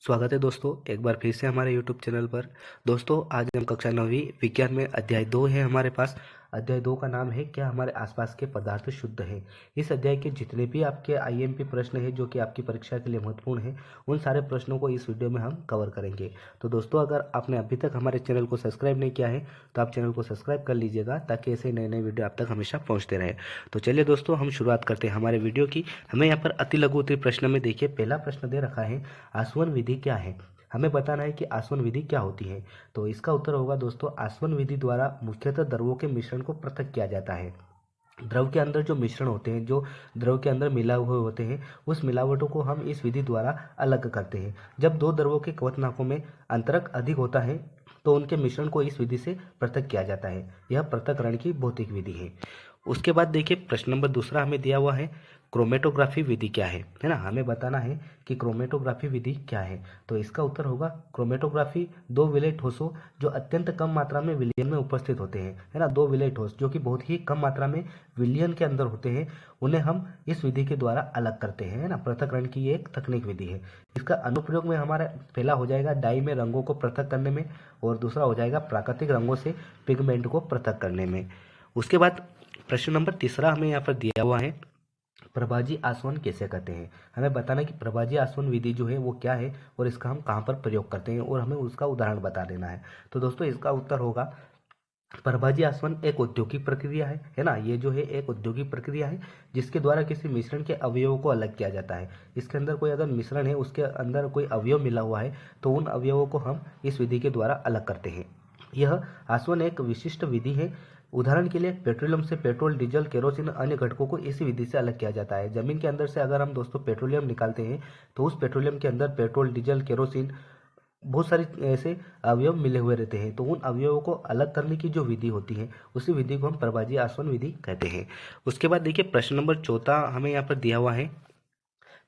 स्वागत है दोस्तों एक बार फिर से हमारे YouTube चैनल पर। दोस्तों आज हम कक्षा 9वीं विज्ञान में अध्याय 2 है हमारे पास। अध्याय 2 का नाम है क्या हमारे आसपास के पदार्थ शुद्ध हैं। इस अध्याय के जितने भी आपके IMP प्रश्न हैं जो कि आपकी परीक्षा के लिए महत्वपूर्ण हैं, उन सारे प्रश्नों को इस वीडियो में हम कवर करेंगे। तो दोस्तों अगर आपने अभी तक हमारे चैनल को सब्सक्राइब नहीं किया है तो आप चैनल को सब्सक्राइब कर लीजिएगा ताकि ऐसे नए नए वीडियो आप तक हमेशा पहुँचते रहे। तो चलिए दोस्तों हम शुरुआत करते हैं हमारे वीडियो की। हमें यहाँ पर अति लघु उत्तरीय प्रश्न में देखिए पहला प्रश्न दे रखा है आसवन विधि क्या है। हमें बताना है कि आसवन विधि क्या होती है। तो इसका उत्तर होगा दोस्तों आसवन विधि द्वारा मुख्यतः द्रवों के मिश्रण को पृथक किया जाता है। द्रव के अंदर जो मिश्रण होते हैं, जो द्रव के अंदर मिला हुए होते हैं, उस मिलावटों को हम इस विधि द्वारा अलग करते हैं। जब दो द्रवों के क्वथनांकों में अंतरक अधिक होता है तो उनके मिश्रण को इस विधि से पृथक किया जाता है। यह पृथक्करण की भौतिक विधि है। उसके बाद देखिए प्रश्न नंबर दूसरा हमें दिया हुआ है क्रोमेटोग्राफी विधि क्या है ना। हमें बताना है कि क्रोमेटोग्राफी विधि क्या है। तो इसका उत्तर होगा क्रोमेटोग्राफी दो विलेय ठोसों जो अत्यंत कम मात्रा में विलयन में उपस्थित होते हैं, है ना। दो विलेय ठोस जो कि बहुत ही कम मात्रा में विलयन के अंदर होते हैं, उन्हें हम इस विधि के द्वारा अलग करते हैं, है ना। पृथक्करण की ये एक तकनीक विधि है। इसका अनुप्रयोग में हमारा पहला हो जाएगा डाई में रंगों को पृथक करने में, और दूसरा हो जाएगा प्राकृतिक रंगों से पिगमेंट को पृथक करने में। उसके बाद प्रश्न नंबर तीसरा हमें यहाँ पर दिया हुआ है प्रभाजी आसवन कैसे करते हैं। हमें बताना है कि प्रभाजी आसवन विधि जो है वो क्या है और इसका हम कहाँ पर प्रयोग करते हैं, और हमें उसका उदाहरण बता देना है। तो दोस्तों इसका उत्तर होगा प्रभाजी आसवन एक औद्योगिक प्रक्रिया है ना। ये जो है एक औद्योगिक प्रक्रिया है जिसके द्वारा किसी मिश्रण के अवयवों को अलग किया जाता है। इसके अंदर कोई अगर मिश्रण है, उसके अंदर कोई अवयव मिला हुआ है, तो उन अवयवों को हम इस विधि के द्वारा अलग करते हैं। यह आसवन एक विशिष्ट विधि है। उदाहरण के लिए पेट्रोलियम से पेट्रोल, डीजल, केरोसिन, अन्य घटकों को इसी विधि से अलग किया जाता है। जमीन के अंदर से अगर हम दोस्तों पेट्रोलियम निकालते हैं तो उस पेट्रोलियम के अंदर पेट्रोल, डीजल, केरोसिन, बहुत सारे ऐसे अवयव मिले हुए रहते हैं। तो उन अवयवों को अलग करने की जो विधि होती है उसी विधि को हम प्रभाजी आसवन विधि कहते हैं। उसके बाद देखिए प्रश्न नंबर चौथा हमें यहाँ पर दिया हुआ है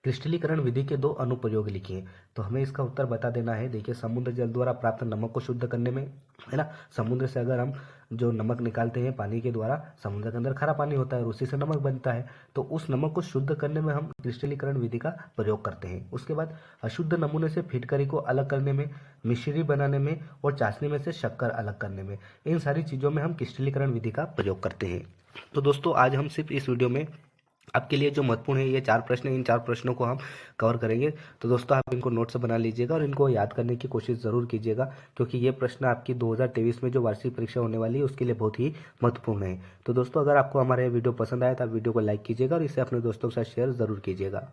क्रिस्टलीकरण विधि के दो अनुप्रयोग लिखिए। तो हमें इसका उत्तर बता देना है। देखिए समुद्र जल द्वारा प्राप्त नमक को शुद्ध करने में, है ना। समुद्र से अगर हम जो नमक निकालते हैं पानी के द्वारा, समुद्र के अंदर खारा पानी होता है और उसी से नमक बनता है, तो उस नमक को शुद्ध करने में हम क्रिस्टलीकरण विधि का प्रयोग करते हैं। उसके बाद अशुद्ध नमूने से फिटकरी को अलग करने में, मिश्री बनाने में और चाशनी में से शक्कर अलग करने में, इन सारी चीज़ों में हम क्रिस्टलीकरण विधि का प्रयोग करते हैं। तो दोस्तों आज हम सिर्फ इस वीडियो में आपके लिए जो महत्वपूर्ण है ये 4 प्रश्न, इन 4 प्रश्नों को हम कवर करेंगे। तो दोस्तों आप इनको नोट से बना लीजिएगा और इनको याद करने की कोशिश ज़रूर कीजिएगा, क्योंकि ये प्रश्न आपकी 2023 में जो वार्षिक परीक्षा होने वाली है उसके लिए बहुत ही महत्वपूर्ण है। तो दोस्तों अगर आपको हमारा ये वीडियो पसंद आया तो आप वीडियो को लाइक कीजिएगा और इसे अपने दोस्तों के साथ शेयर ज़रूर कीजिएगा।